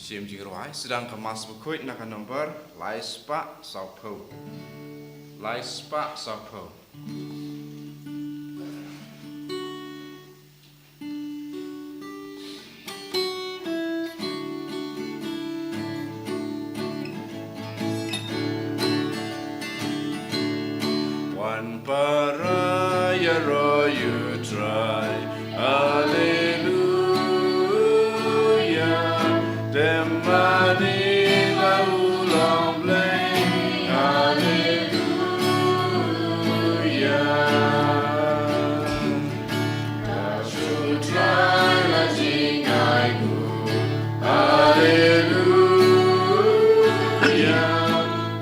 Sim Jiruai sedang kemas bukuit nak nomor Laispa Saupo. Laispa Saupo. One paraya royu try. Hallelujah. Demani laulang blay. Hallelujah. Kasu try la jingai gu. Hallelujah.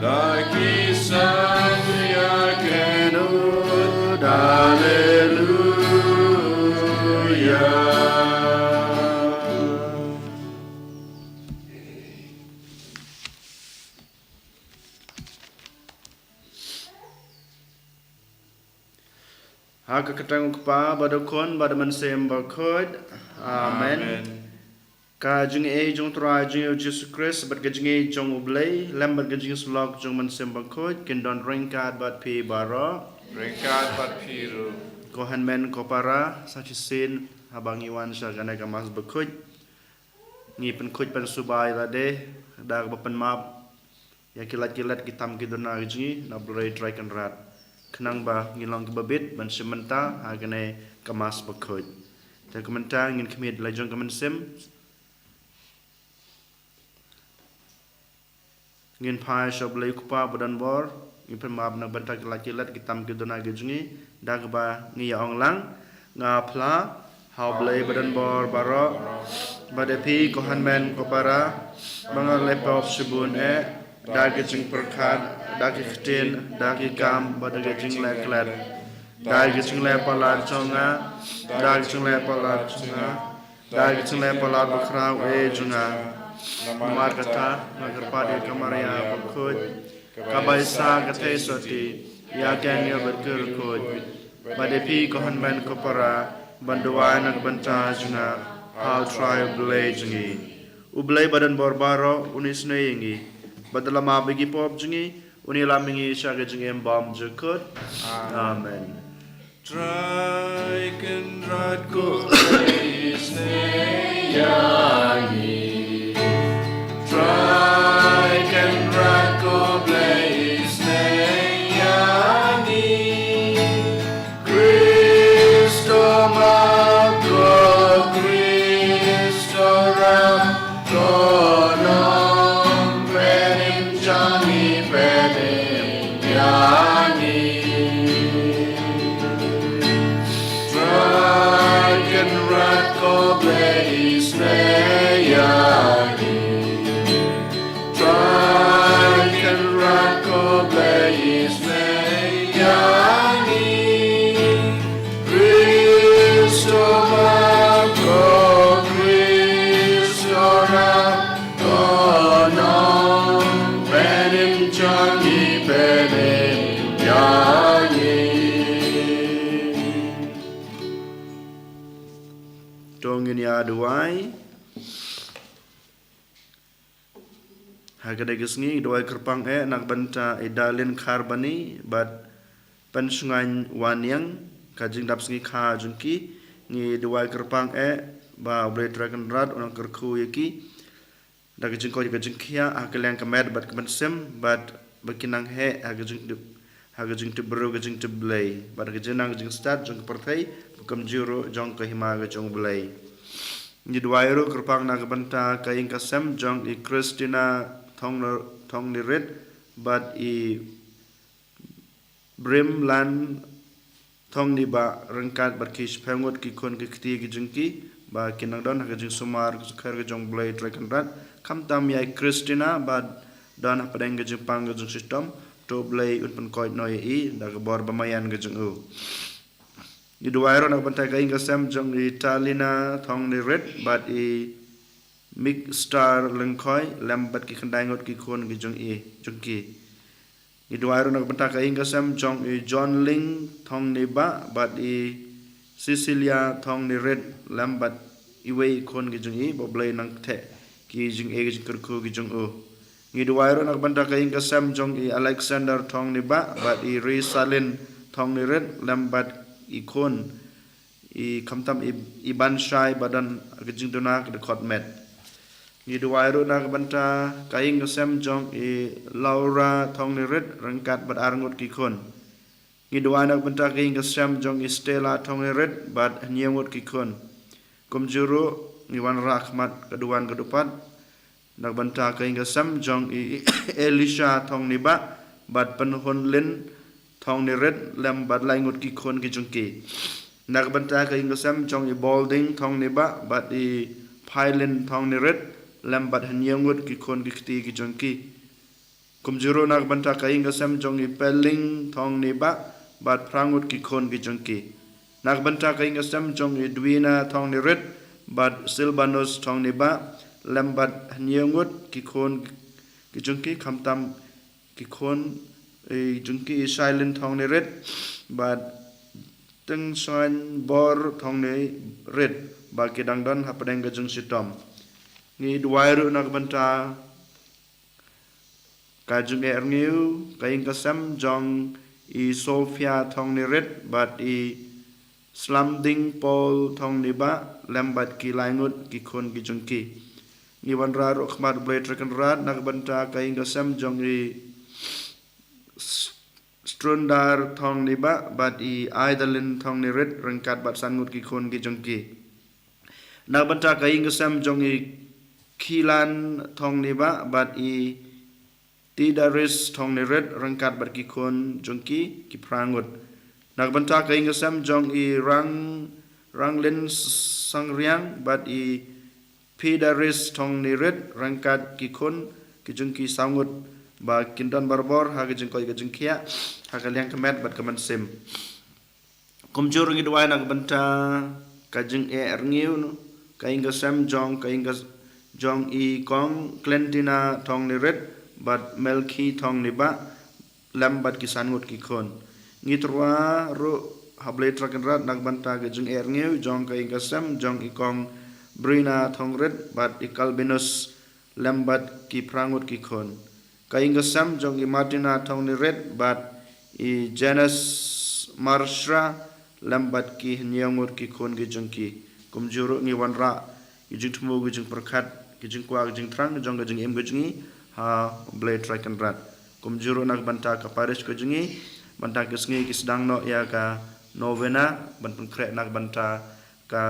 Lagi saya kenut. Hallelujah. Haka ketang kupa badokon badaman sem bakod. Amen. Ka jing e jong tra jing Jesus Christ bat gajing e jong ublay lam bat gajing slok jong man sem bakod ken don ringkat bat pi baro ringkat bat piru kohan men kopara sachisin habang iwan sa gana kamas bakod ngi pen kod pen subai lade dag bapen map ya kilat-kilat kitam kidona gajing na blay try kan rat kenang ba ngilong kebabit ban sementa hagane kamas bakod ta komenta ngin kemid lajong kaman sem ngin pai shop lay kupa badan bor ngin pemab na bantak kilat kitam kidona gajungi dagba ngi ong lang nga pla how blay badan bor baro badepi kohan men kopara mga lepop subun dagajing perkat dagitin dagikam badagajing leklet dagajing lepalat chonga dagajing lepalat chonga dagajing lepalat bakraw junga Namar kata nagarpadi kamarya bakod kabaisa katay soti yakanya berkurkod badepi kohan men kopara banduan nagbanta junga how try blay jungi ublay badan borbaro unis na yingi badalama bigi pop jungi unilamingi syaga jungi embam jukod amen try can rad ko yangi Try can rako blaze nayani Cristo magro Cristo ram Tonong penim jangi penim yani Try can rako blaze nayani Try can rako blaze nayani Cristo magro Cristo ram Tonong penim jangi penim yani Dongin ya aduai Hagada gisngi doai kerpang nak banta idalin karbani bat pensungan wanyang kajing dapsngi kha jungki ni doai kerpang ba boleh dragon rat orang kerku yaki dak jing ko jing kia akalang kemed bat kebensem bat bakinang hagajing tu bro gajing tu blay bat gajenang jing start jung pertai bukam juro jong ke hima gajong blay ni doai ro kerpang nak banta kaing kasem jong i Christina thong ni red but i brim lan thong ni ba rangkat bat kish pengot ki kon ki kti ki jungki ba kinang don ha jing sumar khar ga jong blade dragon rat kam tam ya Christina ba don padang ga jing pang ga jing system to blay un pen koit noi i da ga bor ba mayan ga jing u ni duwairo nak bantai ka inga sam jong Italina thong ni red but i Mik star lengkoi lambat ki kandai ngot ki kon ki jong ki i duai ron banta ka inga sam jong i John Ling thong ni ba but i Cecilia thong ni red lambat i wei kon ki jong i boblai nang the ki jing e jing kerku ki jung u ngi duai ro nak banta ka ing kasam jong i Alexander thong ni ba bat i Risalin thong ni red lambat i kon i kamtam i ban shai badan ki jing dona ka khot met ngi duai ro nak banta ka ing kasam jong i Laura thong ni red rangkat bat arngut ki kon ngi duai nak banta ka ing kasam jong i Stella thong ni red bat nyengut ki kon kum juru ngi wan rahmat keduan kedupat nak banta ka inga sam jong i Elisha thong ni ba bat penhon len thong ni red lam bat lai ngut ki khon ki jong ki nak banta ka inga sam jong i Balding thong ni ba bat i Phailen thong ni red lam bat hanyangut ki khon ki ti ki jong ki kumjuro nak banta ka inga sam jong i Pelling thong ni ba bat prangut ki khon ki jong ki nak banta ka inga sam jong i Dwina thong ni red bat Silvanus thong ni ba lambat hanyangut ki khon ki jungki khamtam ki khon e jungki silent thong ne red but teng soin bor thong ne red ba ki dangdan hapadeng ga jung sitom ngi duairu nak banta ka jung erniu ka ing kasam jong i Sofia thong ne red but i Slamding Paul thong ne ba lambat ki laingut ki khon ki jungki ngi wan ra ro khmat blade rekan rat nak banta ka ing kasam jong i Strundar thong ni ba bat i Idalin thong ni red rangkat bat sangut ki khon ki jong ki nak banta ka ing kasam jong i Khilan thong ni ba bat i Tidaris thong ni red rangkat bat ki khon jong ki prangut nak banta ka ing kasam jong i Ranglin Sangriang bat i Pidaris thong ni red rangkat ki khon ki jung ki sangut ba kindan barbor ha ki jung koi ki jung khia ha ka liang kemet bat kaman sim kumjur ngi duai nak banta ka jung e erngiu no ka inga sam jong i kong Clentina thong ni red bat Melki thong ni ba lam bat ki sangut ki khon ngi trwa ro hable trakan rat nak banta ka jung e erngiu jong ka inga sam jong i kong Brina thong red bat i Calvinus lambat ki prangut ki khon ka inga sam jong i Martina thong ni red bat i Janus Marsha lambat ki nyangut ki khon ki jong ki kumjuru ngi wanra ki jing thmu ki jing perkhat ki jing kwa ki jing trang jong ki jing em ki jingi ha blade track and rat kumjuru nak banta ka paris ko jingi banta ki sngi ki sedang no ya ka novena bantun krek nak banta ka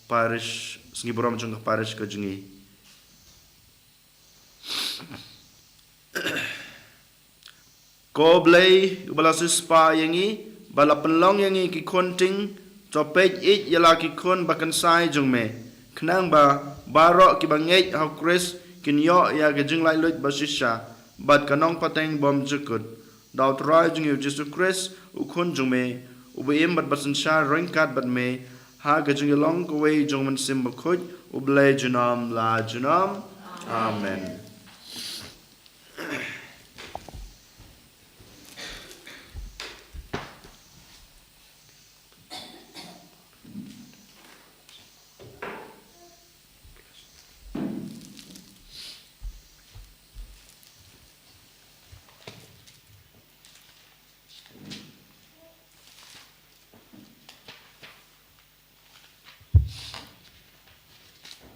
parish sngi borom jong ka parish ko jingi ko blay balasis pa yangi bala penlong yangi ki konting topej ik yala ki kon bakan sai jong me knang ba barok ki bangej ha kris kin yo ya ge jing lai lut basisha bat kanong pateng bom jukut daw trai jing yu Jesus Christ u kon jong me u be em bat basan sha ringkat bat me ha ge jing long ko we jong man sim ba khoj u blay junam la junam amen.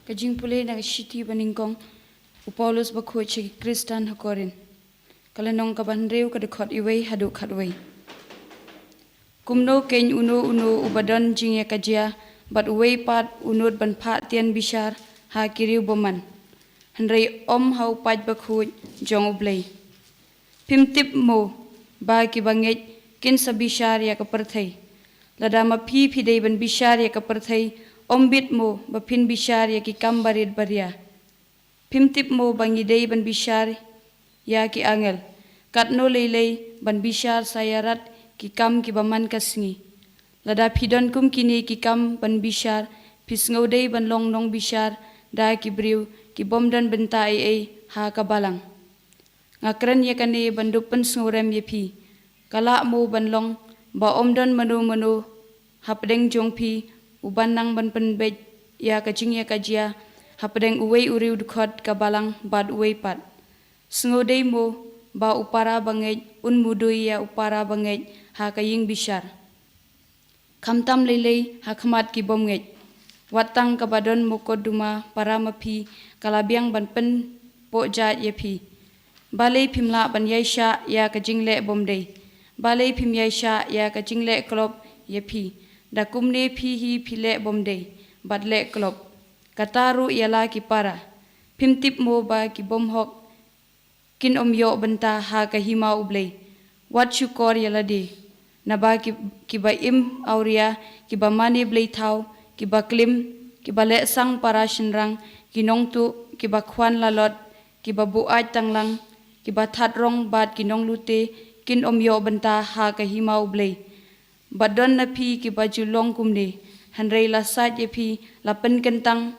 Kajing pulih na shiti baningkong Paulus bakho chi Kristan hakorin kalanong kabanreu kadekot iwei hadu khatwei kumno ken uno ubadan jingya kajia bat uwei pat unut ban pha tian bishar ha kiriu boman hanrei om hau paj bakho jong ublei pimtip mo ba ki banget kin sabishar ya kaparthai ladama phi dei ban bishar ya kaparthai ombit mo bapin bishar ya ki kambarit baria pimtip mo bangidei ban bishar ya ki angel katno leilei ban bishar sayarat ki kam ki baman kasngi lada phidon kum kini ki kam ban bishar pisngodei ban long nong bishar da ki briu ki bomdan bentai ei ha kabalang ngakran ya kane bandupan sngorem ye phi kala mo ban long ba omdan manu hapdeng jong phi uban nang ban pen bej ya kajing ya kajia hapadeng uwei uriu dukot kabalang bad uwei pat. Sengodei mo ba upara bangej unmudui ya upara bangej ha kaying bishar. Kamtam lelei ha khamat ki bomngej. Watang kabadon mokod duma para mapi kalabiang ban pen po jat ye pi. Balei pimla ban yaisha ya kajingle bomdei. Balei pim yaisha ya kajingle klop ye pi. Dakumne pi hi pile bomdei. Badle klop. Kataru ialah ki para. Pimtip mo ba ki bomhok. Kin omyo benta ha kahima ublei. Wat syukor ialah di. Naba ki ba im auria ki ba mani blei tau. Ki ba klim. Ki ba le sang para shinrang. Ki nong tu. Ki ba kwan lalot. Ki ba buaj tanglang. Ki ba that rong bat ki nong lute. Kin omyo benta ha kahima ublei. Badon na pi ki ba julong kumne. Hanrei lasat ye pi lapen kentang.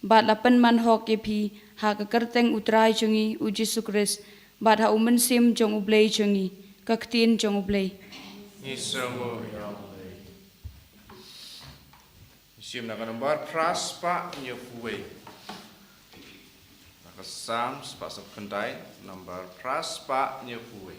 Bat lapen manhok ye pi ha kekerteng utrai jungi uji sukris. Bat ha umensim jong ublei jungi. Kaktin jong ublei. Isamu Isim nak nomor praspa nyufuwe. Nakasam sepasok kendai nomor praspa nyufuwe.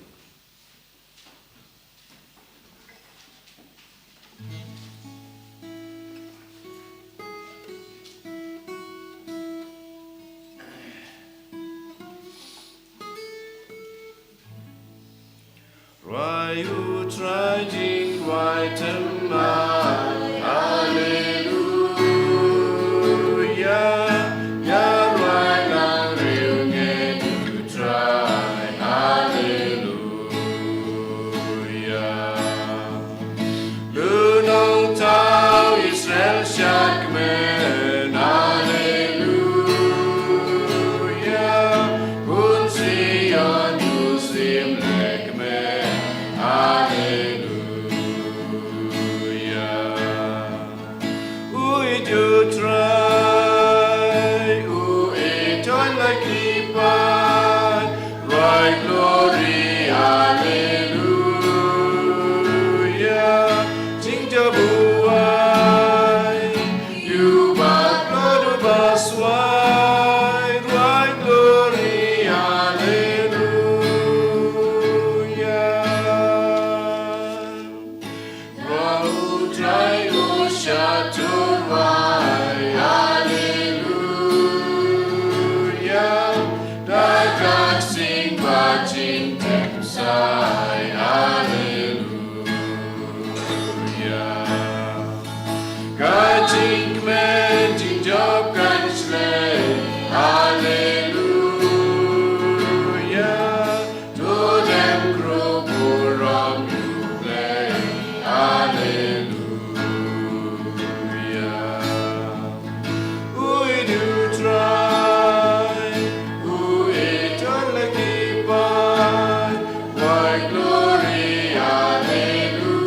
Rayu trajing wai temai hallelujah ya wai lang riu nge tu trai hallelujah lunong tau Israel syak men hallelujah kun Sion muslim lek men do try, join like keeper, right glory, hallelujah. Sing jabuai, you bad blood of us white, right glory, hallelujah. Rau try go shatur. Kajing men jinjok kan slay, hallelujah. To them crow purom you play, hallelujah. We do try, we don't like keep on, why glory, hallelujah.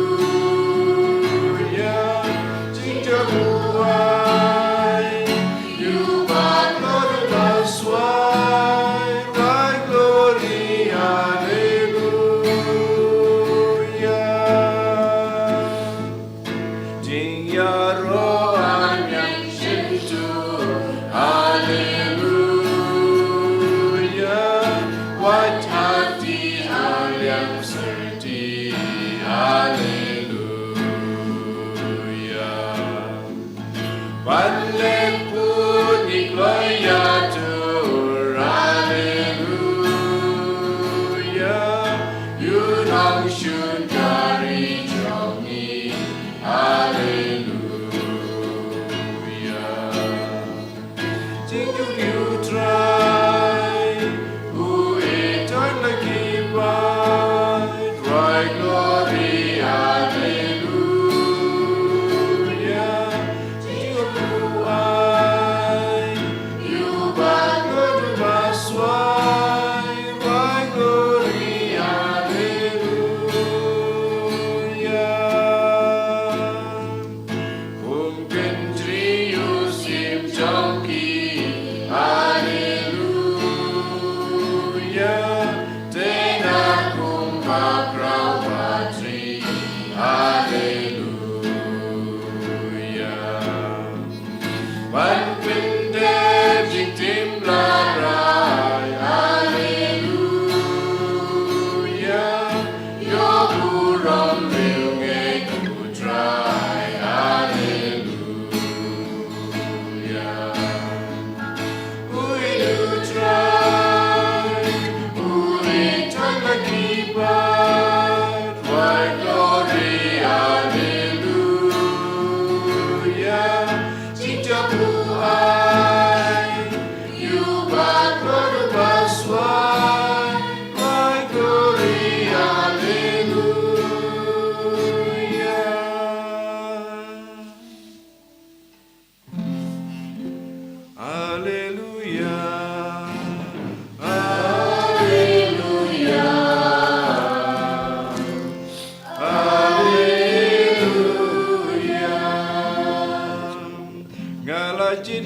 You bad Lord of us, why glory, hallelujah. Jing yaro anyang shintu, hallelujah. What hati alyam serti, hallelujah. Vanlek punik loyatur, hallelujah. Yunong shun kari jongi, hallelujah. Think you try, who eton like keep on, try glory, hallelujah. You bad Lord of us, why glory, hallelujah. Kung country you seem junkie, hallelujah. Tena kung makraw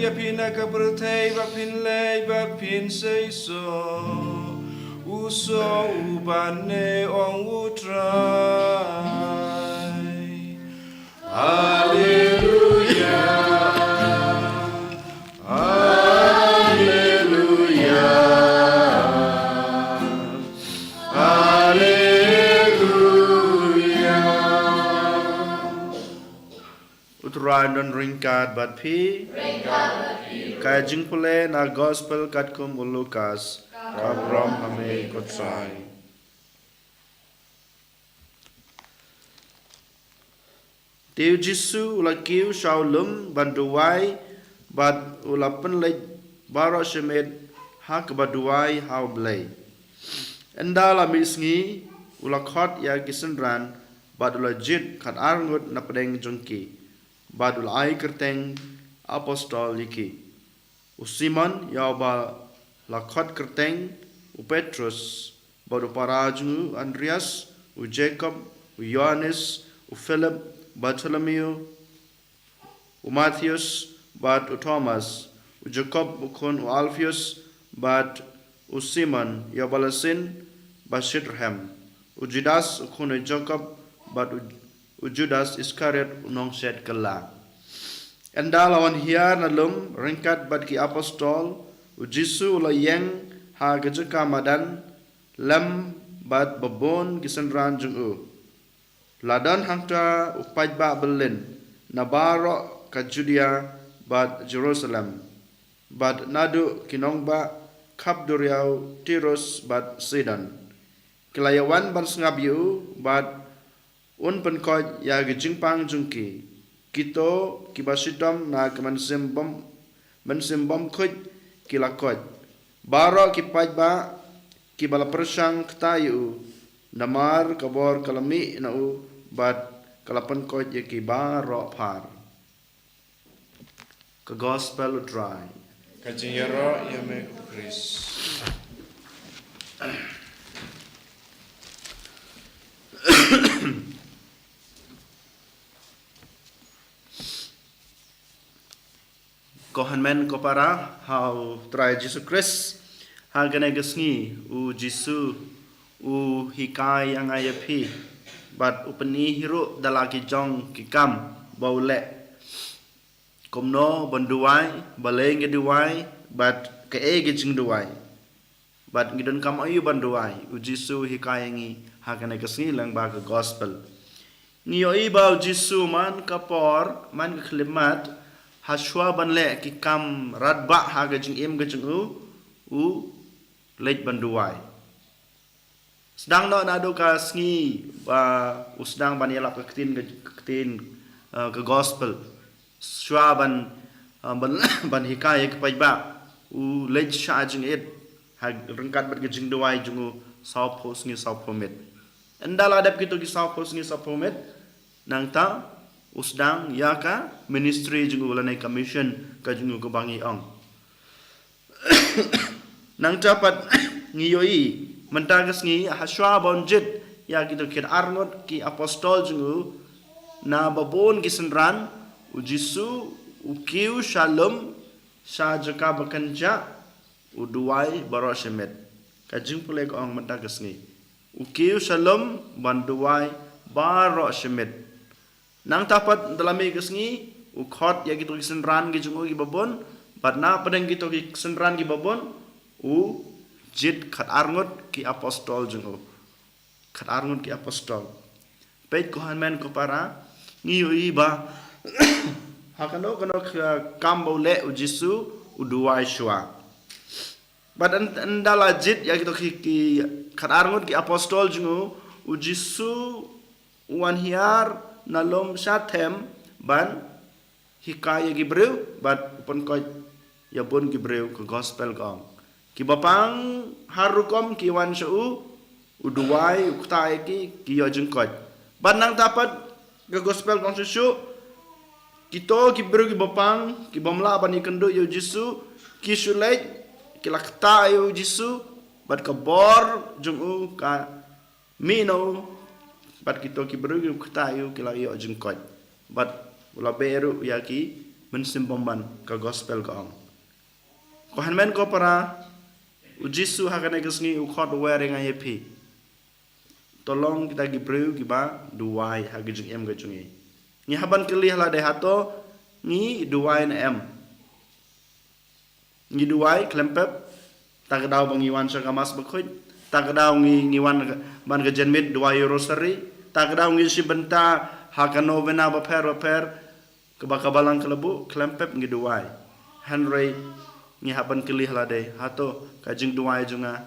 ya pina ka perthei ba pin lei ba pin sei so uso ubane ong utrai. Hallelujah. Utrai non ringkat bat pi kai jing pule na gospel kat kum Lukas kabrom hame kotsai. Tiu Jisu ula kiu shaulum banduai bat ula penlej baro shemed hak baduai hau blay. Endala misngi ula khot ya kisenran bat ula jit khat arngut na pedeng jongki. Bat ula ai kerteng apostol yiki. Usimon ya ba la khot kerteng u Petrus badu parajungu Andreas u Jacob u Yohanes u Philip Bartholomew u Matthias bat u Thomas u Jacob ukun u Alphaeus bat u Simon ya balasin Bashirhem u Judas ukun u Jacob bat u Judas Iscariot unong set kala. Enda lawan hiar nalum ringkat bat ki apostol u Jisu la yeng ha gejeka madan lam bat babon kisenran jungu. Ladan hangta upaj ba Berlin nabaro ka Judea bat Jerusalem bat nadu kinong ba kap duriau Tirus bat Sidon. Kelayawan ban sengabiu bat un penkoj ya gejingpang jungki. Kito kibasitom na kemansimbom kuj kilakoj. Baro kipaj ba kibala persang ktayu namar kabor kalami na u bat kalapan koj ya kibaro par. Ka gospel utrai. Kajiyaro yame Chris. Kohan men ko para hau try Jesus Christ ha gane gesngi u Jisu u hikai yang ayapi bat upeni hiru dalaki jong kikam baule komno banduai baleng geduai bat ke gejing duai bat ngidon kam ayu banduai u Jisu hikai ngi ha gane gesngi lang ba ke gospel ngiyo iba u Jisu man kapor man khlimat haswa banle ki kam radba ha gajing im gajing u lej banduai sedang no nado ka sngi ba usdang ban yalap ketin ke gospel shwa ban hikayah ke pajba u lej sha jing it ha rengkat bat gajing duai jungu saupo sngi saupo met endala adap kitu ki saupo sngi saupo met nang ta usdang ya ka ministry jungu ulanai commission ka jungu ko bangi ong nang dapat ngiyoi mentagas ngi haswa bonjit ya gitu kir arngot ki apostol jungu na babon kisenran u Jisu u kiu shalom sha jaka bakanja u duai baroshemet ka jing pule ko ong mentagas ngi u kiu shalom banduai baroshemet nang tapat dalam kesngi u khot ya gitu kisenran gi jungu gi babon bat na padang gitu kisenran gi babon u jit khat arngot ki apostol jungu khat arngot ki apostol peit ko hanmen ko para ngiu iba hakano kono kambo le u Jisu u duai shwa bat andala jit ya gitu ki khat arngot ki apostol jungu u Jisu wan hiar nalom satem ban hikaya gibreu bat pon ko ya bon gibreu ke gospel gong ki bapang harukom ki wan shu uduai uktai ki yo jengkot ban nang dapat ke gospel gong shu kito gibreu ki bapang ki bamla ban ikendu yo Jisu ki sulej ki lakta yo Jisu bat ka bor jungu ka mino bat kito ki beru kita ayu kila yo jengkot bat ula beru ya ki mensimpoman ka gospel ka ong ko hanmen ko para ujisu hakane kesngi ukhot wearing ayepi tolong kita gibreu giba duai hagijing em gajungi ni haban kelih la de hato ni duai na em ni duai klempep tagadaw bang iwan sa kamas bakhoy tagadaw ngi wan ban gajenmit duai rosary tagadaw ngi sibenta hakano vena ba per kebakabalang kelebu klempep ngi duai Henry ni haban kelih la de hato kajing duai junga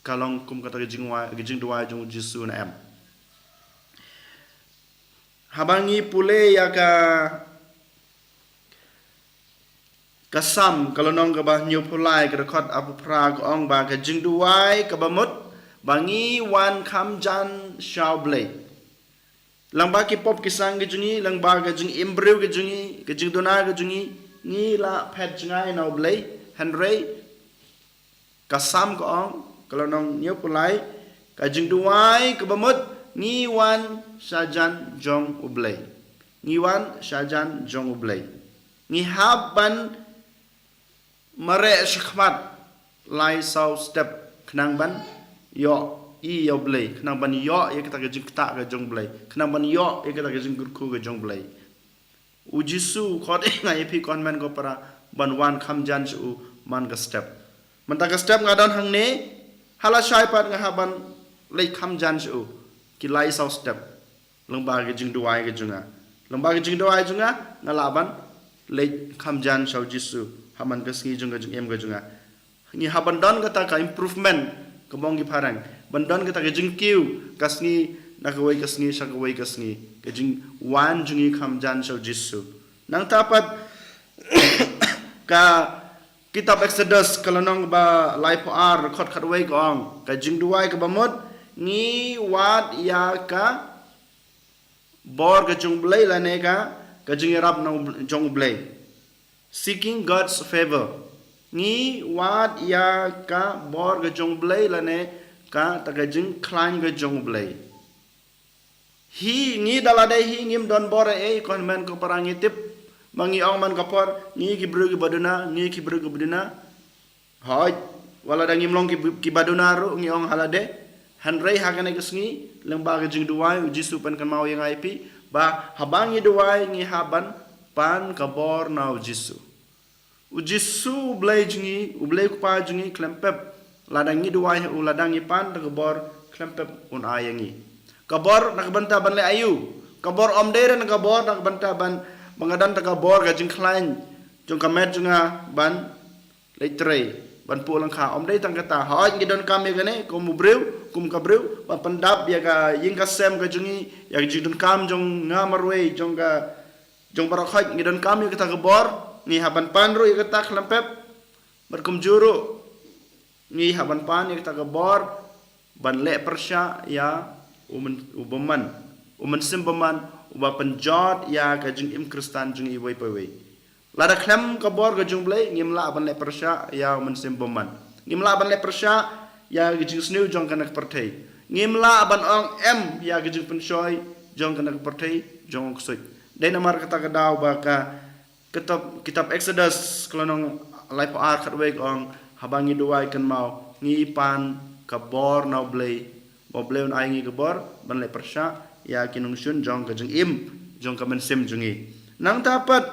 kalong kum kata gijing duai jung jisu na em habangi pule ya kasam kalau nong ka ba nyu pulai ka record apu pra ko ong ba ka jing duai ka ba mut bangi wan kham jan shao blai lang ba ki pop kisang ge jungi lang ba ga jing imbreu ge jungi ge jing dona ge jungi ni la phet jungai no blai hanrei kasam ko ong kalau nong nyu pulai ka jing duai ka ba mut ni wan sajan jong ublai ni wan sajan jong ublai ni haban mare shkhmat lai sau step khnang ban yo i yo blai khnang ban yo ye kata jing ta ga jong blai khnang ban yo ye kata jing gurkhu ga jong blai ujisu khot ngai phi konmen ko para ban wan kham jan chu man ga step man ta ga step ngadon hang ne hala shai pat nga haban lei kham jan chu ki lai sau step lengba ga jing duai ga junga lengba ga jing duai junga ngalaban lei kham jan sau jisu haman kasngi junga jung em ga junga ni haban don kata ka improvement kebong gi parang bandon kata ka jing kiu kasngi nakawai kasngi sakawai kasngi ka jing wan jungi kham jan sau jisu nang tapat ka kitab Exodus kalanong ba life ar khot khatwai ko ong ka jing duai ka bamot ni wat ya ka bor ka jung blai la ne ka jing rap na jong blai seeking God's favor ni wat ya ka bor ka jong blai la ne ka ta ka jing klan ka jong blai hi ni dalade hi ngim don bor e kon men ko parangi tip mangi ong man kapor ni ki bru ki baduna ni ki bru ki baduna hoj wala dangim long ki baduna ru ngi ong halade hanrei hakane kesngi lengba ke jing duai jisu pen kan mau yang IP ba habangi duai ngi haban pan kabor na jisu ujisu blai jingi ublai pa jingi klempep ladangi duai u ladangi pan kabor klempep un ayangi kabor nak banta ban le ayu kabor om dere nak kabor nak banta ban mengadan taka bor ga jing klain jong kamet junga ban leitre ban pu lang kha om dei tang kata hoj ngi don kam ye gane ko mu breu kum ka breu ban pandap ya ga ying ka sem ga jungi ya jing don kam jong ngamarwe jong ga jong barak hoj ngi don kam ye kata ka bor ni haban pan ru ye kata klempep berkum juru ni haban pan ye kata ka bor ban le persya ya uman simbaman uba penjot ya ka jing im kristan jing i wei pawei lada klem ka bor ga jung blai ngim la ban le persya ya men simboman ngim la ban le persya ya ga jing snu jong kanak perthei ngim la ban ong em ya ga jing pensoi jong kanak perthei jong ksoi dei namar kata ka daw ba ka kitab Exodus klonong life ar khat wei ong habangi duai kan mau ngi pan ka bor na blai bo blai on ai ngi ka bor ban le persya ya kinung shun jong ka jeng im jong ka men sim jungi nang tapat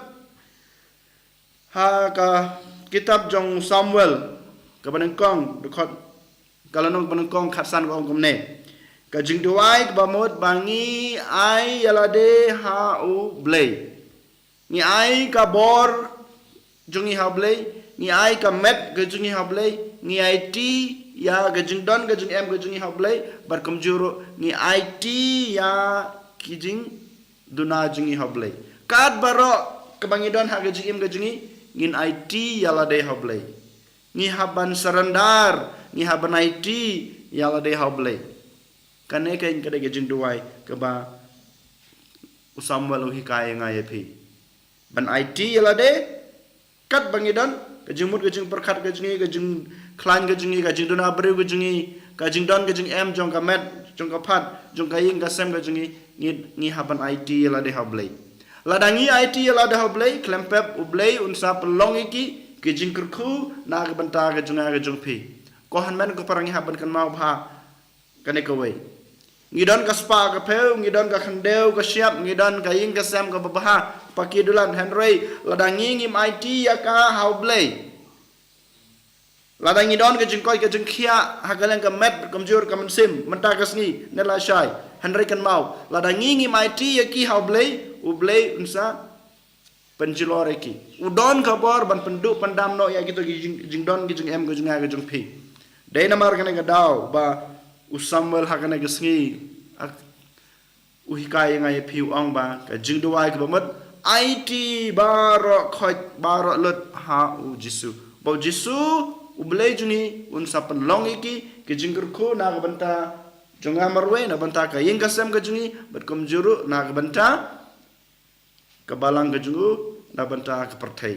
ha ka kitab jong Samuel ka banengkong dekot kalanong banengkong khatsan ko komne ka jing duai ka bamot bangi ai yalade ha u blai ni ai ka bor jungi ha blai ni ai ka met ka jungi ha blai ni ai ti ya gajing don gajing em gajing hablai barkum juro ni IT ya kijing duna jingi hablai kad baro kebangi don ha gajing em gajing ngin IT ya la dei hablai ni haban serendar ni haban IT ya la dei hablai kane kain kada gajing duai ke ba usamwal hi kai ngai phi ban IT ya la dei kat bangi don gajing mut gajing perkhat gajing klan gajing dona breu gajing don gajing em jong ka met jong ka phat jong ka ying ka sem gajing ni haban IT la de hablai Ladangi IT la dah blay klempep ublay unsa pelong iki ke jingkerku na ke benta ke junga ke jungpi ko hanmen ko parangi haban kan mau bha kane ko we ngidon ka spa ka peu ngidon ka khandeu ka siap ngidon ka ing ka sam ka babaha pakidulan henry ladangi ngim IT ya ka how blay ladangi don ke jingkoi ke jingkhia hagalan ka met kamjur ka mensim menta ka sngi nela shai henry kan mau ladangi ngim IT ya ki how blay ublay unsa penjilor eki udon kabor ban penduk pandam no ya gitu jingdon gi jing em go jinga go jing pi dai namar kana ga daw ba usamwel hakana ga sngi uhikai ngai pi ong ba ka jingdowai ka bamat IT baro khoi baro lut ha u jisu ba jisu ublay juni unsa penlong eki ke jingker ko na ga banta jonga marwe na banta ka ying kasam ga jungi bat kom juru na ga banta kabalang ke jungu na banta ke pertai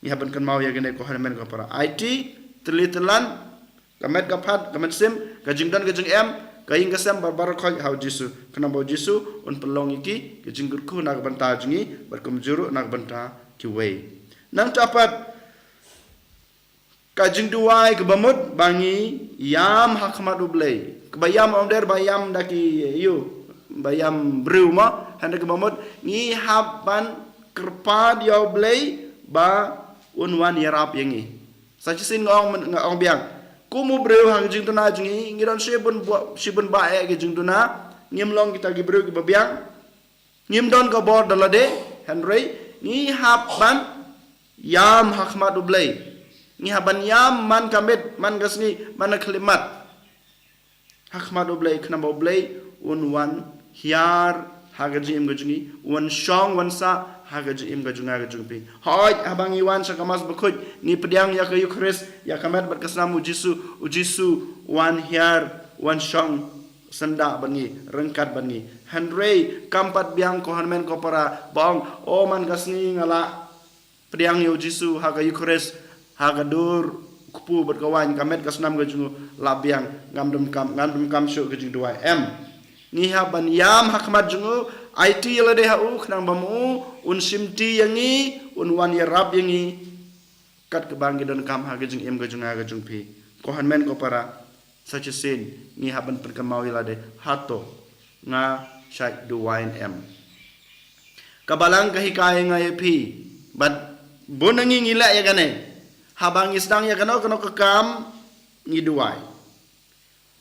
ni haban kan mau ya gene ko hamen ko para IT telitelan kamet kapat kamet sim ka jingdan ke jing em ka ing kasam barbar khoi hau jisu kana bo jisu un pelong iki ke jinggur ku na banta jungi bar kom juru na banta ki wei nang tapat ka jingduai ke bamut bangi yam hakmat ublay ke bayam onder bayam daki yu bayam bruma hendak kebamut ngi haban kerpa dia blay ba unwan yarap yangi sajisin ngong biang kumu breu hang jing tuna jingi ngiron sibun ba e jing tuna ngim long kita gi breu gi babiang ngim don ka bor dalade henry ngi haban yam hakmat blay ngi haban yam man kamit man gasni man klimat hakmat blay knamba blay unwan hiar hagaji im gajungi wan shong wan sa hagaji im gajunga gajungpi hoy habangi wan sakamas bakuj ni pediang ya kayu kris ya kamet berkesnamu ujisu wan hiar wan shong senda bangi rengkat bangi henry kampat biang ko hanmen ko para bong o man gasni ngala pediang yu jisu hagayu kris hagadur kupu berkawan kamet kasnam gajungu labiang ngandum kam syu gajung 2 ni haban yam hakmat jungu IT la de hau knang bamu un simti yangi un wan yarab yangi kat kebangi dan kam ha gajung em gajung aga jung pi ko hanmen ko para such a sin ni haban perkamawi la de hato nga shai du wine em kabalang kahikai nga pi but bonangi ngila ya gane habang isdang ya kano kekam ni duai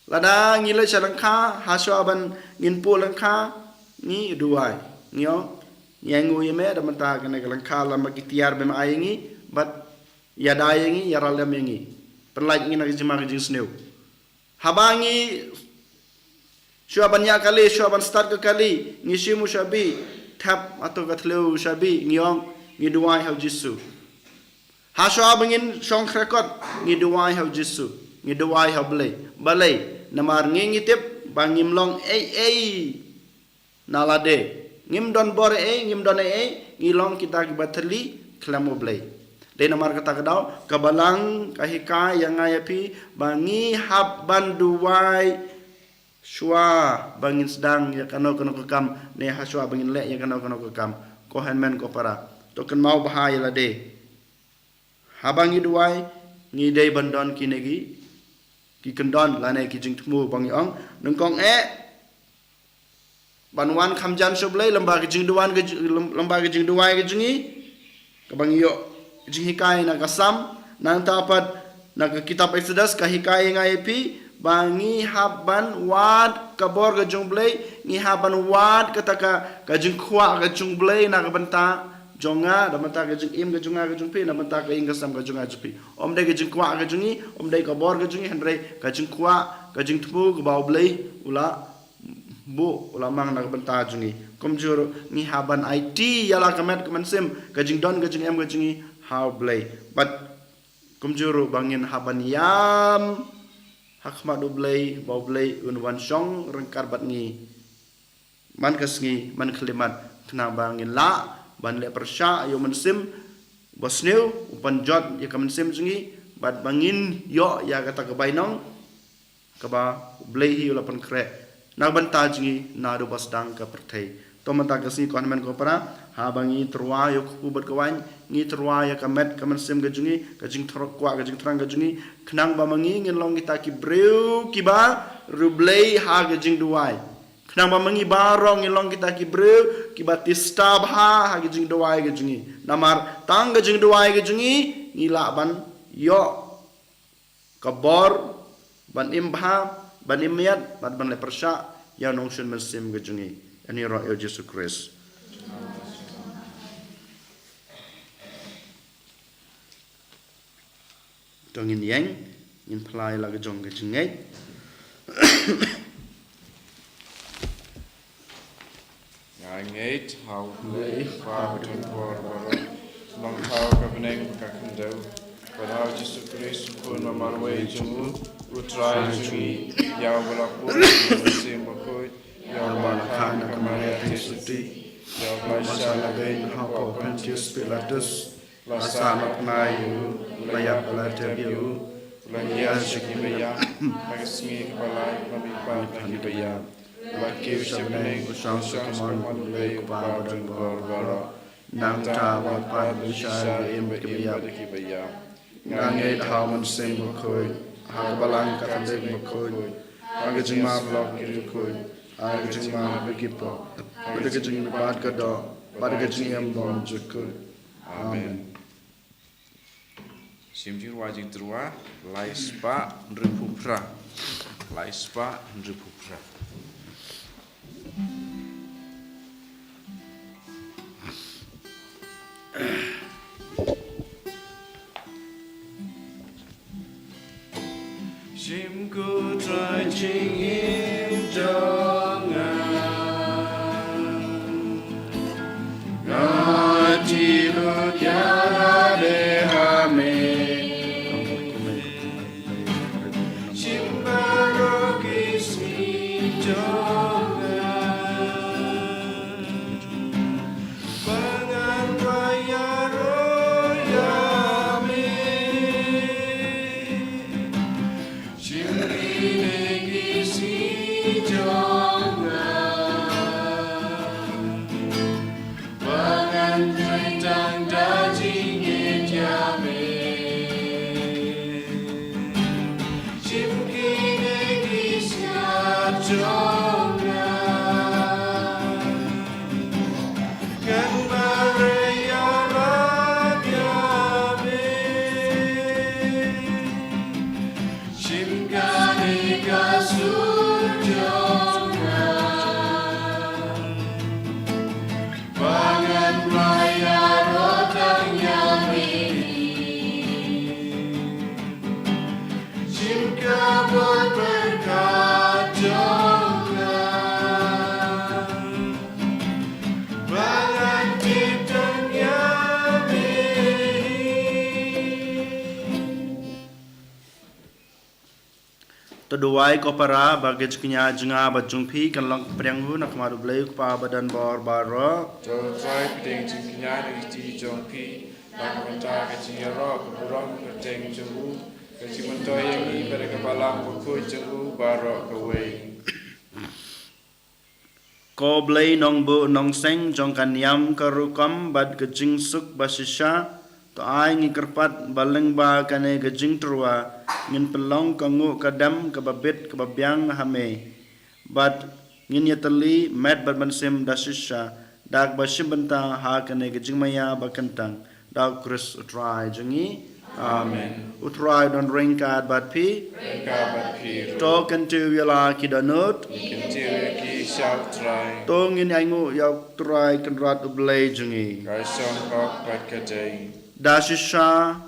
lada ngila chalangkha haswaban nginpu langkha ni duai ngio yangu yeme damata kana langkha lama kitiar bem ayengi but yada yengi yaralam yengi perlaj ngina jima jing sneu habangi shwaban ya kali shwaban start ke kali ngishimu shabi tap atau katleu shabi ngiong ngi duai hau jisu haswabangin song record ngi duai hau jisu ngi duai hau balai namar ngingitip bangim long nalade ngim don bore ngim don ngilong kita kibatli klamo blay de namar kata kadau kabalang kahika yang ayapi bangi hab banduai shwa bangin sedang ya kano kekam ne haswa bangin le ya kano kekam ko hanmen ko para token mau bahaya lade habangi duai ngi dei bandon kinegi ki kendon lane ki jing tmu bang yong nengkong banwan khamjan soblai lembaga jing duan ke lembaga jing duai ke jingi ke bang yo jing hikai na kasam nang tapat na kitab Exodus ka hikai ngai pi bangi haban wad kabor ke jungblai ngi haban wad kataka ka jing khwa ka jungblai na ka banta jonga damata ke jing im ke junga ke jungpi damata ke ing kasam ke junga jupi om de ke jing kwa ke jungi om de ka bor ke jungi hendrai ka jing kwa ka jing tmu ke bau blai ula bu ula mang na ke banta jungi komjur ni haban IT yala kamet kemensim ke jing don ke jing em ke jungi how blai but komjur bangin haban yam hakma do blai bau blai un wan shong rengkar bat ngi man kasngi man klimat kena bangin la ban le persha yo mensim bosneu upan jot ya kemensim jungi bat bangin yo ya kata ke bainong ke ba blai hi ula pan kre na ban ta jungi na do bas dang ka perthai mata kasi kon men ko para ha bangi terwa yo kubat kawan ngi terwa ya kamet kamen sem gajungi gajing trok kwa gajing terang gajungi kenang ba mangi ngin long kita ki breu ki ba rublei ha gajing duai kenang ba mangi barong ngin long kita ki breu ki ba tistab ha gajing duai gajungi namar tang gajing duai gajungi ngila ban yo kabor ban imbha ban imiat ban le persya ya nong shen men sem gajungi ani roh Yesus Kristus. Tongin yang in plai la gajong gajungai. Ngait hau lei pa ton por long hau ka beneng ka kendo. Padahal Yesus Kristus pun memarwai jemu utrai jui yau balapu sim bakoi yau balakan kamaria tisuti yau masalah ben hau Pontius Pilatus lasana penayu layak balatebiu layak sekibeya pagasmi kepala mabipah kibeya Laki sebeneng usang sekeman lei kepada dan berbara nang tawa pada besar im kibeya ngangit haman sem bakoi balang katandek bakoi agajima blok kirikoi agajima begipo agajima bad kado agajima bom jukoi amen. Simjir wajib terwa laispa ndrepupra laispa ndrepupra Simku trai ching im jangan ngaji lu tiada dehame Simbaru kismi jangan Pangan raya royame Terduai ko para bagi jkinya jenga bajungpi kan long prianghu nak maru bleu pa badan bor baro Jauh trai pedeng jingkinya di jongpi Bang mentah kecing rok keburong keteng jenggu Kecing mentah yang ini pada kepala pukul jenggu barok kewei ko blei nong bu nong seng jong kan yam karukam bad kejing suk basisha to ai ngi kerpat baleng ba kane kejing terwa ngin pelong kangu kadam kababit kababyang hame bad ngin yatali met bad bansem dasisha dak basim benta ha kane kejing maya bakantang dak kris utrai jengi amen utrai don ringkat bad pi Kabat pir to kentu yala kidanut Kentir ki syau trai to ngin aingu yaw trai kenrat ublei jengi Kaisong kok bat kedai dasisha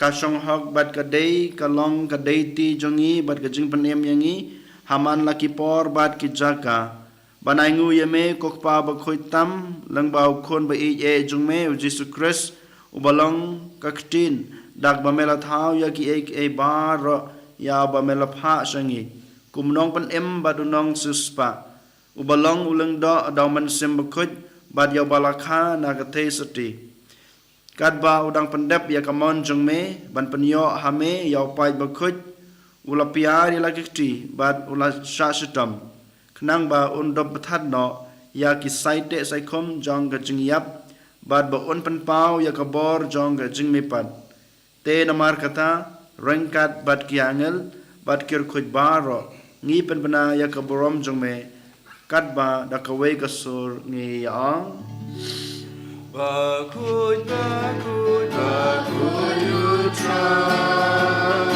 kasong hok bat kadai kalong kadai ti jongi bat kajing penem yangi haman laki por bat ki jaka banaingu yeme kokpa bakhoi tam lang bau khon ba e jungme Jesus Christ ubalong kaktin dak bamela thau ya ki e bar ya bamela pha sangi kumnong pan em badunong suspa ubalong ulang do dauman sem bakhoi bat ya balakha na kathe sati kadba udang pendep ya kamon jengme ban penyo hame ya pai bakhut ula piar ya lagi ti bat ula sha sitam knang ba undop pathat no ya ki saite sai khom jong ga jing yap bad ba un pan pau ya ka bor jong ga jing mi pat te namar kata rengkat bad ki angel bad kir khuj baro ngi pen bana ya ka borom jong me kat ba da ka we ka sur ngi yang Bakut, you try.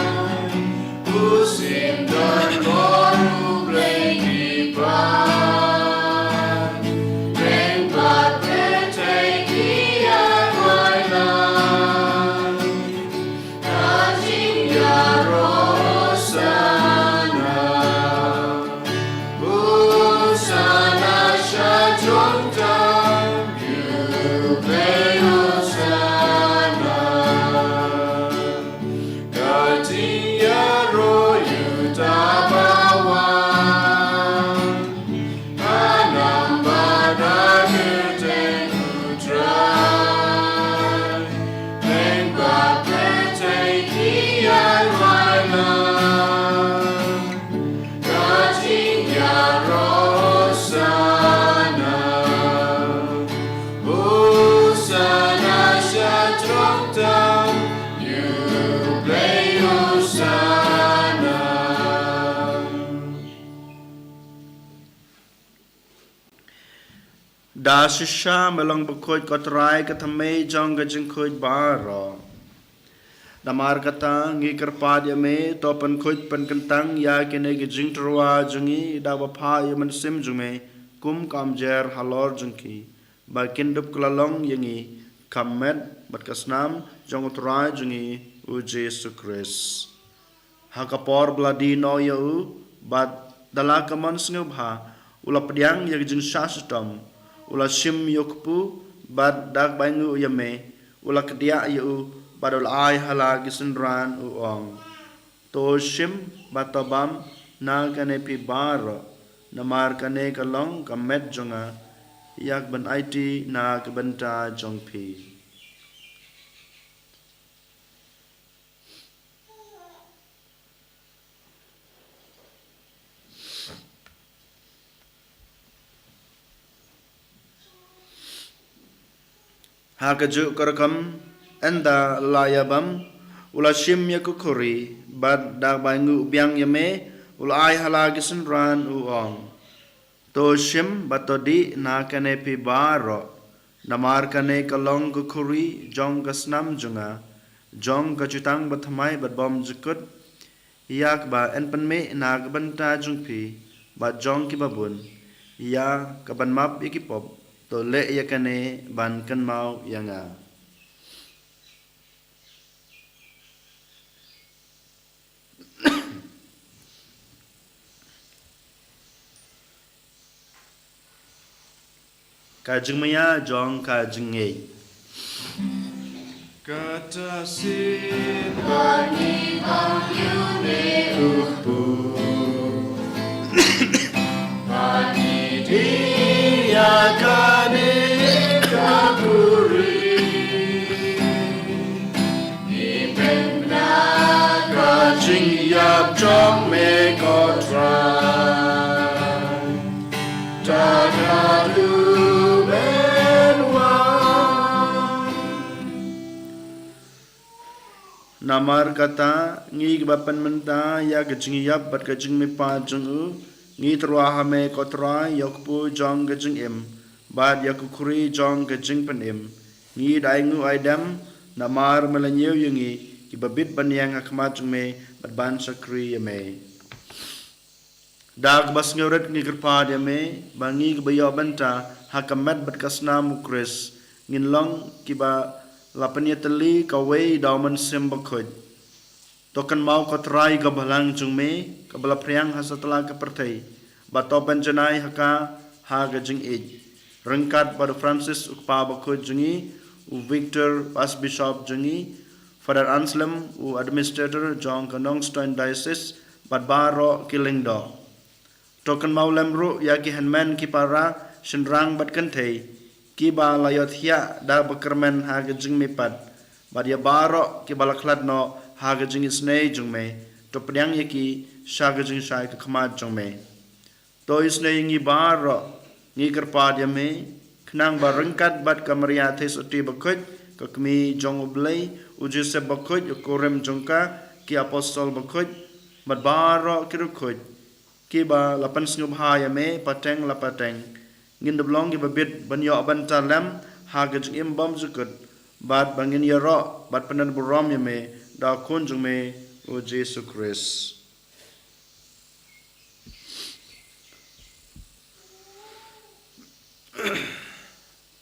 Musim dan baru beli ban. Tempat petai kian wailan. Kajing ya rosana. Busana syajong dan da shisha melong bukhoj kotrai kathame jong ga jing khoj baro damar kata ngi kerpad ya me to pan khoj pan kentang ya kene ge jing trwa jungi da ba pha ya man sim jume kum kam jer halor jungki ba kindup klalong yangi kamet bat kasnam jong trai jungi u Jesu Christ hakapor bladi no yu bat dala kaman snubha ula pediang ya jing shastom ula shim yokpu bad dak bangu yame ula kedia yu badul ai hala gisenran uong to shim batabam na kane pi bar namar kane kalong kamet jonga yak ban it na kebenta jongpi Hakaju karakam enda layabam ula shim yakukuri bad dak bangu biang yame ula ai halagisun ran uong to shim batodi na kane pi baro namar kane kalong kukuri jong kasnam junga jong kachutang bathamai bat bom jukut yak ba en panme na kabanta jungpi ba jong ki babun ya kaban map ikipop to le yakane ban kan mau yanga kajing maya jong kajing nge kata sin bani amyune upu bani dia kane kakuri ipenda kajing yap jong me kotrai tagadu namar kata ngi bapan menta ya gajing yap bat gajing me pa jung ngi trwa hame kotra yokpu jong gajing im bad yakukuri jong gajing pen im ngi daingu aidam namar melanyew yungi ki babit ban yang akmat jung me bat ban sakri yame dag bas ngeuret ngi kerpa yame bangi bayo banta hakamat bat kasna mukris ngin long kiba lapanya teli kawai dauman sembakoj tokan mau kotrai ka balang jungme ka bala priang hasatla ka pertai bato panjanai haka ha gajing ej rengkat pada Francis ukpa bakoj jungi u Victor pas bishop jungi Father Anselm u administrator John Kanongstein diocese bad baro kilingdo tokan mau lemru ya ki hanman ki para shenrang bad kanthei ki ba layot hia da bakermen ha gajing mipat badia baro ki balakhlad no ha gajing isnei jungme to pryang yaki sha gajing shai ka khmat jungme to isnei ngi baro ngi kerpad yame knang barengkat bat kamaria tes oti bakut kakmi jong oblay ujuse bakut ukorem jongka ki apostol bakut bat baro kirukut ki ba lapan sngub ha yame pateng lapateng ngin deblong ki babit banyo bantalam ha gajing imbam jukut bat bangin yaro bat panan buram yame da kun jongme o Jesu Christ.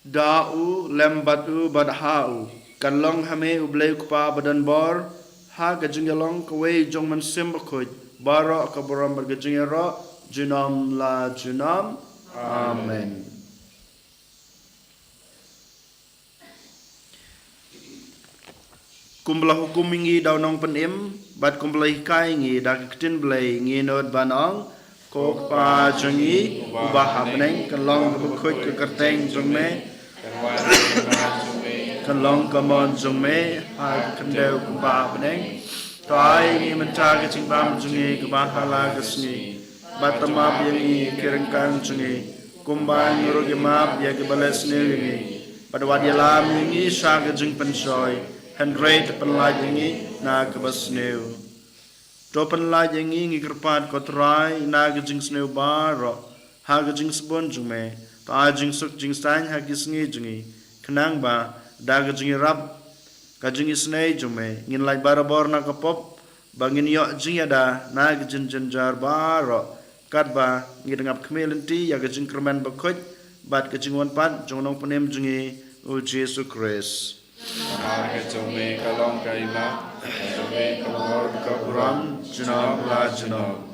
Da'u lembatu badha'u kanlong hame ublay kupa badan bor ha gajing yalong kaway jong man simbakut baro kaburam bergajing yaro junam la junam amen. Kumpulah hukum ingi daunong penim bat kumpulah hikai ingi dak ketin blay ingi nod banong kok pa jengi ubah habneng kalong bekut ke kerteng jongme kalong kamon jongme ha kendeu kubah habneng tai ingi menca ke cingbam jengi kubah hala kesni bat temap ingi kirengkang jengi kumbang rugi map ya ke balas ingi pada wadialam ingi sya ke jeng pensoy Henry penlaj ingi na kebasneu. To penlaj ingi kerpat kotrai na gejing sneu baro ha gejing sebon jume ta jing suk jing stan ha gisngi jungi kenang ba da gejing rap gejing snei jume ngin laj barabor na kapop bangin yo jing ada na gejin jenjar baro kat ba ngidengap kmelenti ya gejing kerman bakut bat gejing wan pat jongnong penem jungi o Jesu Christ. Harga jome kalong kaima, jome kalor kaburam, junam la junam.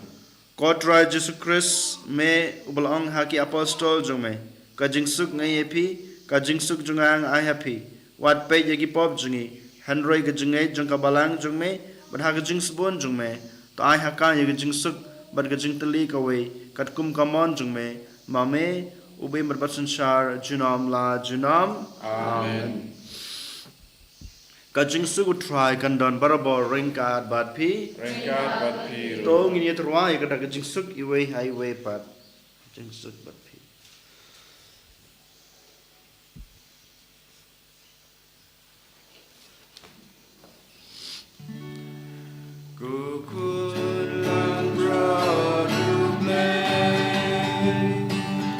Kotra Jesu Christ me ubalong haki apostol jome kajing suk ngai epi kajing suk jungang ai happy wat pe yagi pop jungi Henry kajingai jong kabalang jome ban ha kajing sebon jome to ai haka yagi jing suk ban kajing teli kawe kat kum kamon jome mame ube merbatsun shar junam la junam amen. Kajing suku try kandon barabor ringkat bat pi to ngini terwai kada kajing suk iwe highway pat kajing suk bat pi Kukulang produk lay,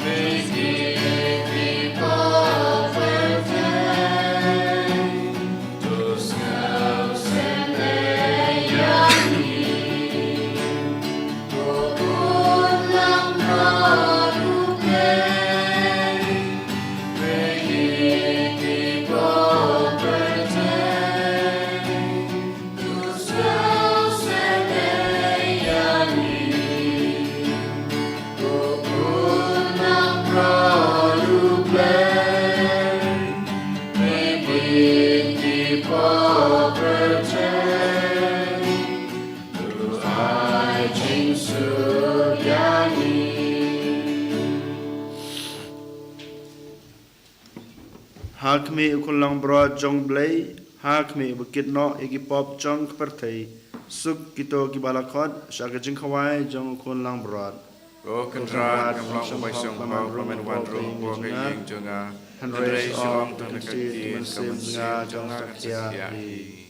begi people perfect, tus kau sendiri. Kukulang produk lay, begi people perfect, tus kau hakme ukulang bro jong blay hakme bukit no igi pop jong kepertai suk kito kibalakot sya kajing kawai jong ukulang bro Go kentrat kamlang baisong pau pamen wan rung bo kayeng jonga Henry silong tu nekatin kamen jonga kaciahi.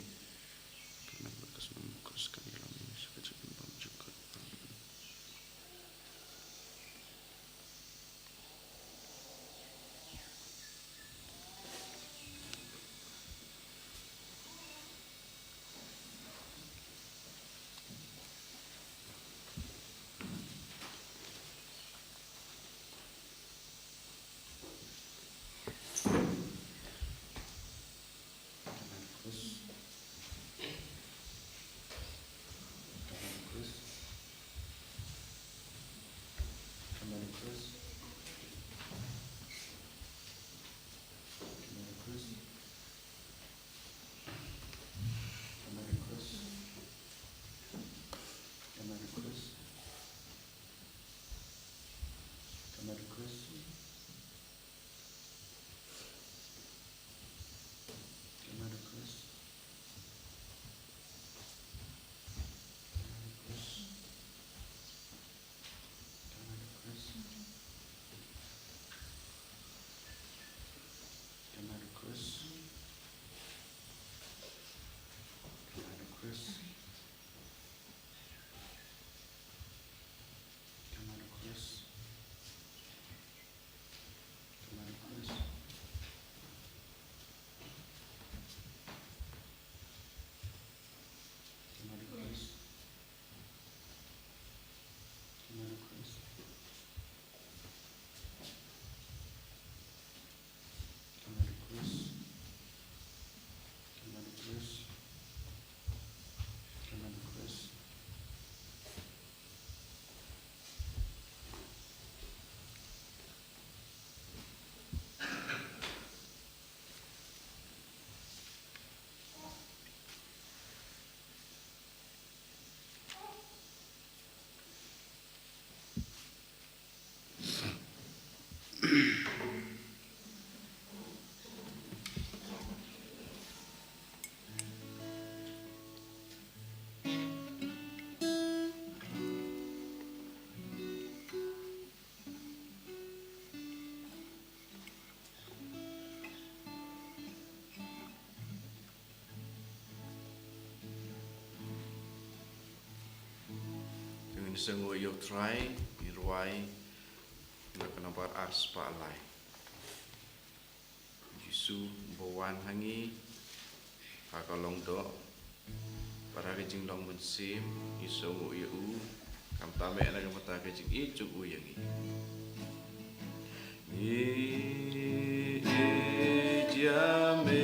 Isengo yok try irwai nak nampak ars pa lai. Jisu bawan hangi hakalong do para kejing long bensim isengo eu kam tame na kamata kejing icuk uyangi. Ni jame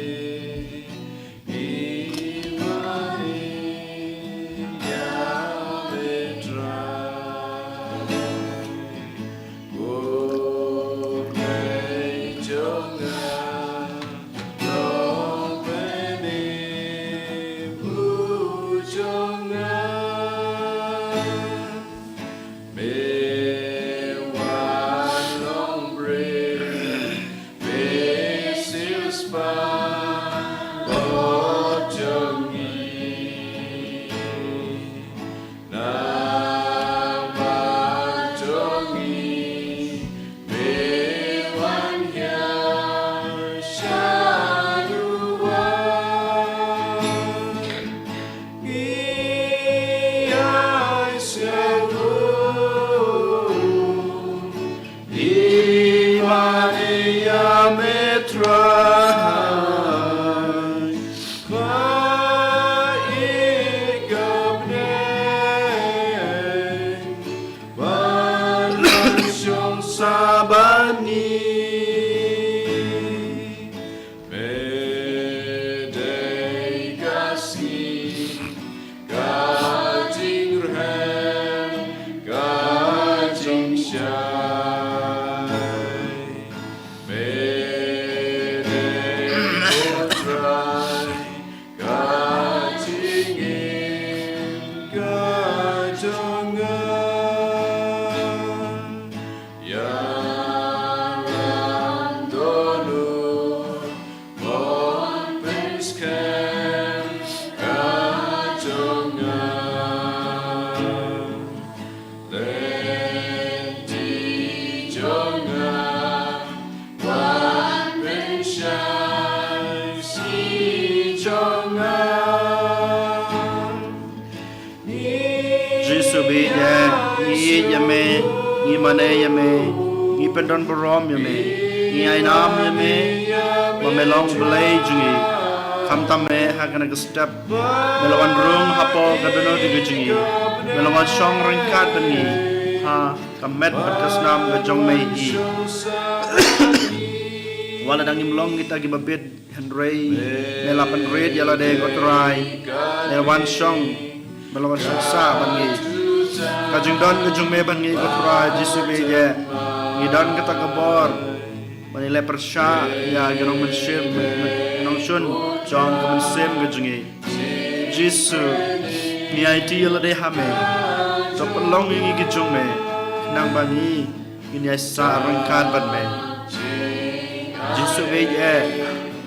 Pendon berom yame, ni ainam yame, mamelong belai jungi, kam tame hakana ke step, melawan rung hapo kadono di jungi, melawan song ringkat beni, ha kamet batas nam gajong mei i. Wala dangim long kita gibabit Henry, melapan red yala de gotrai, melawan song sa beni. Kajung don kajung me bangi gotrai Jisu beje. Idan kita kebor menilai persya ya gerong mensim nongsun jong kemensim gejungi Jisu ni IT yala de hame so pelong ingi gejung me nang bangi ini asa rengkat ban me Jisu beje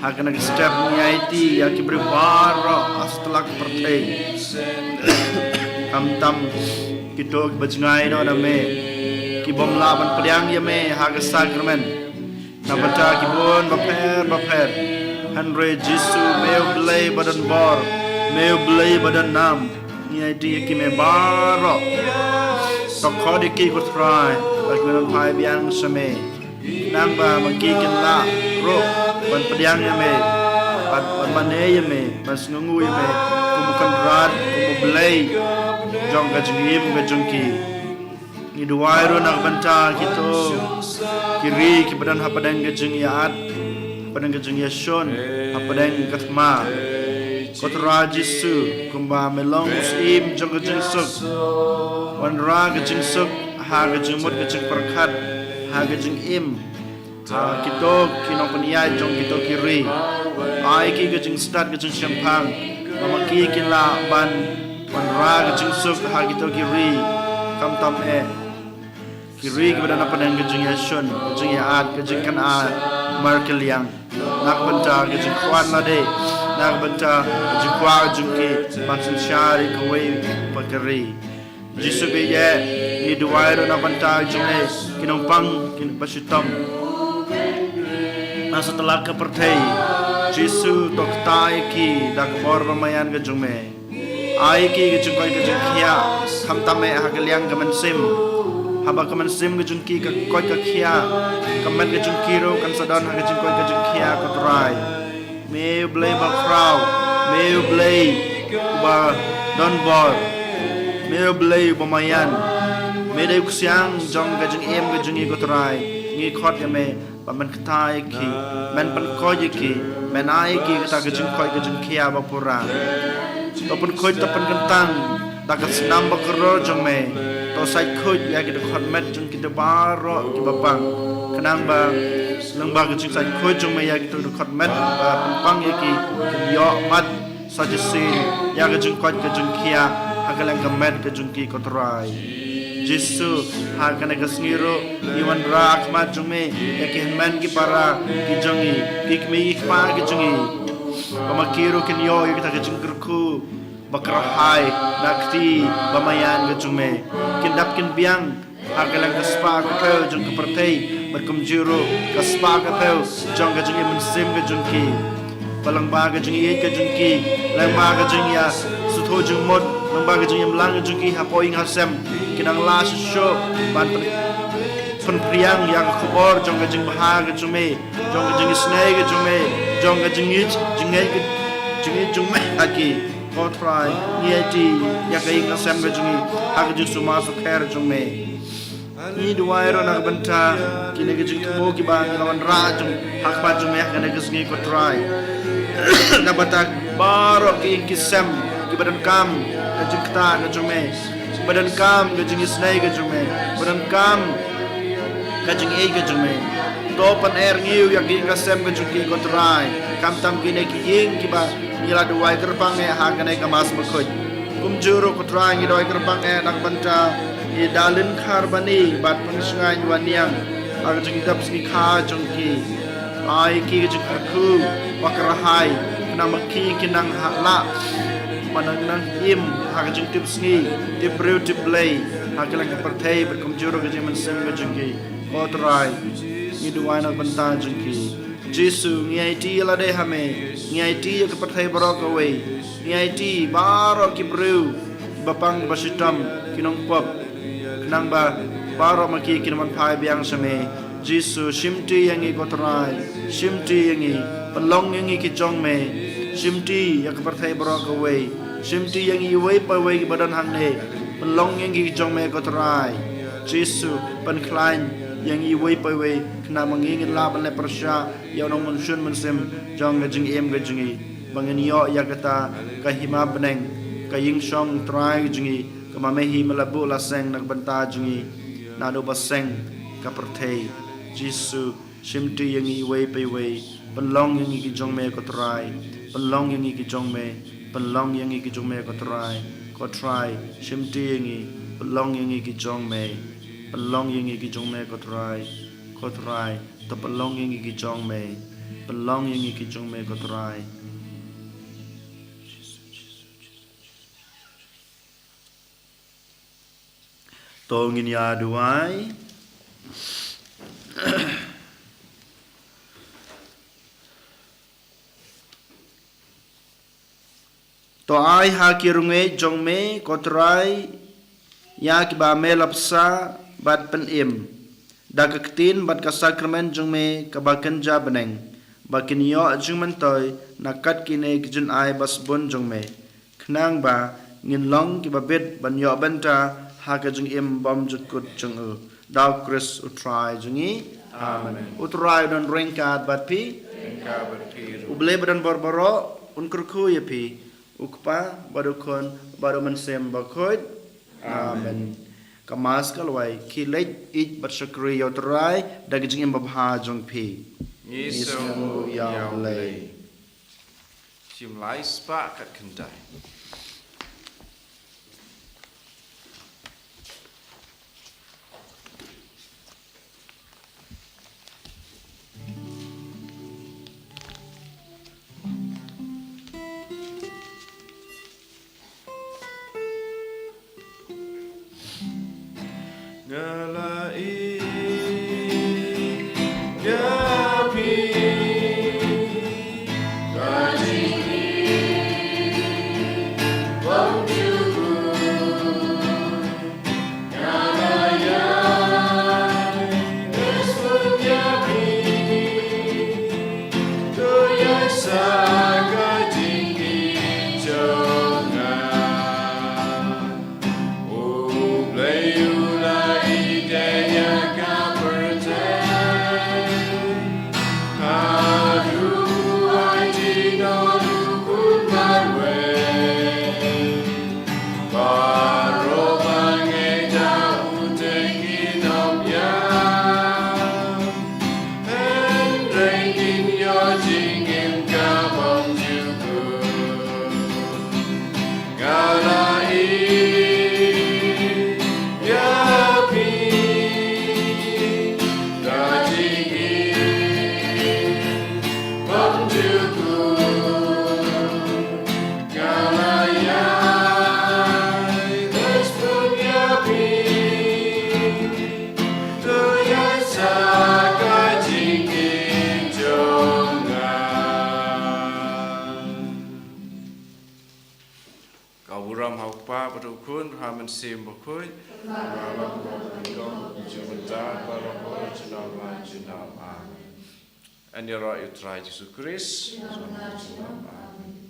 hakana ke step ni IT ya ki berbaro setelah pertai tam kita berjengai no me kibom laban pediang yame haga sakramen nabata kibon baper Henry Jisu meu belai badan bor meu belai badan nam ni ID kime baro tokho diki ko try bagmenon pai biang same namba mangkikin la ro ban pediang yame ban mane yame mas ngungu yame kumukan rat kumu belai jong gajungim gajungki ni duai ro nak banta kito kiri ki badan hapadang gajung yaat padang gajung yason hapadang katma kotra Jisu kumba melong usim jong gajung suk wan ra gajung suk ha gajung mut gajung perkat ha gajung im ha kito kinopania jong kito kiri ai ki gajung start gajung champang mamaki kila ban wan ra gajung suk ha kito kiri kam tam kiri kepada apa dengan kejung yasun, kejung yaat, kejung kan markel yang nak benta kejung kuat lade, nak benta kejung kuat kejung ki pansen syari kawai pakeri. Jisu beye ni dua ero nak benta kejung kinompang kin basutam. Nah setelah kepertai Jisu doktai ki dak bor pemayan kejung me. ai ki ke jung koi ke jung khia kham tame ha ke liang kaman sim haba kaman sim ke jung ki ke koi ke khia kaman ke jung kiro kan sadon ha ke jung koi ke jung khia ko trai me blay ba crowd me blay ba don bor me blay ba mayan me dai kusiang jong ke jung em ke jung ko trai ngi khot ya me ba man ktai ki man pan ko ki man ai ki ta ke jung koi ke jung khia ba pura to pun khoi to pun kentang ta ka snam ba kro jong me to sai khoi ya ki de khot met jung ki de ba ro ki ba pang kanang ba lang ba ke jung sai khoi jong me ya ki to de khot met ba pan pang ya ki yo mat sa je sin ya ke jung koi ke jung khia ha ka lang ka met ke jung ki ko trai Jisu hakana kasngiro iwan rak ma junge yakin man ki para ki jongi kikmi ikpa ki jongi pamakiro kinyo yakita ki jungkurku bakrahai nakti bamayan ki junge kindap kin biang hakalang kaspa ka teu jung ka pertei berkumjuro kaspa ka teu jong ka jungi mensim ka jungki palang ba ka jungi ka jungki lang ba ka jungi ya sutho jung mod lang ba ka jungi mlang ka jungki hapoing hasem kinang la sho ban pun priang yang khobor jong ka jing bahag jume jong ka jing snai ka jume jong ka jing ich jingai ka jingai jume aki ko try niati ya ka ing asem ka jungi hag jing suma so khair jume ni duai ro nak banta kine ka jing mo ki ba lawan ra jung hak ba jume ka ne ka sngi ko try na batak baro ki kisem ki badan kam ka jing ta ka jume badan kam ke jing snai ke jume badan kam ke jing e ke jume to pan ngiu yak ging kasem ke jung ki ko trai kam tam ki ne ki ying ki ba nila duai terbang ha ka ne ka mas mkhoj kum juro ko trai ngi doi terbang nak banta i dalin kharbani bat pensungai waniang ag jing dap ski kha jung ki ai ki ke jung khu wakrahai na makki kinang la manang nang im hak jeng tip sngi tip breu tip play hak lang perthai berkumjuro ke jeman sem ke jengki kotrai ni duai nak banta jengki Jisu ngai ti la de hame ngai ti ke perthai barok away ngai ti baro ki breu bapang basitam kinong pop nang ba baro maki kinaman phai biang same Jisu shimti yangi kotrai shimti yangi pelong yangi ki jong me shimti yak perthai barok away Shimti yang iway pa way badan hang ne pelong yang gi jong me ko trai Jisu pan klein yang iway pa way kna mangingin laban le persya yaw nong munsun munsem jong ga jing em ga jingi bangin yo yakata ka hima beneng ka ying song trai jingi ka mamehi malabu la seng nak banta jingi nado baseng ka perthei Jisu shimti yang iway pa way pelong yang gi jong me ko trai pelong yang gi jong me pelong yang iki jong me ko try shimti yang pelong yang iki jong me pelong yang iki jong me ko try to pelong yang iki jong me pelong yang iki jong me ko try tongin ya duai to ai ha kirunge jong me kotrai ya ki ba me lapsa bat pen im dagaktin bat ka sakramen jong me ka bakan ja beneng bakin yo jung man toy nakat kine ki jun ai bas bon jong me khnang ba ngin long ki ba bet ban yo banta ha ka jung im bom jukut jong daw chris utrai jungi amen utrai don ringkat bat pi uble badan borboro unkurku ya pi ukpa badukon baru mensem bakod amen kamas kalwai kilej ik batsakri yotrai dagijing imbabha jong pi Yesu ya lei chim lai spa kat kendai in your jing in Gabon Juku. Galai Yapi Dajing in Bom Juku. Galayai Despun Yapi Tuyasa Kajing in Jongan. Kawuram haupa berukun hamen sim berkuy malam berkong jumentar baraho jenama jenama. And your right, you try Jesus Christ. Amen.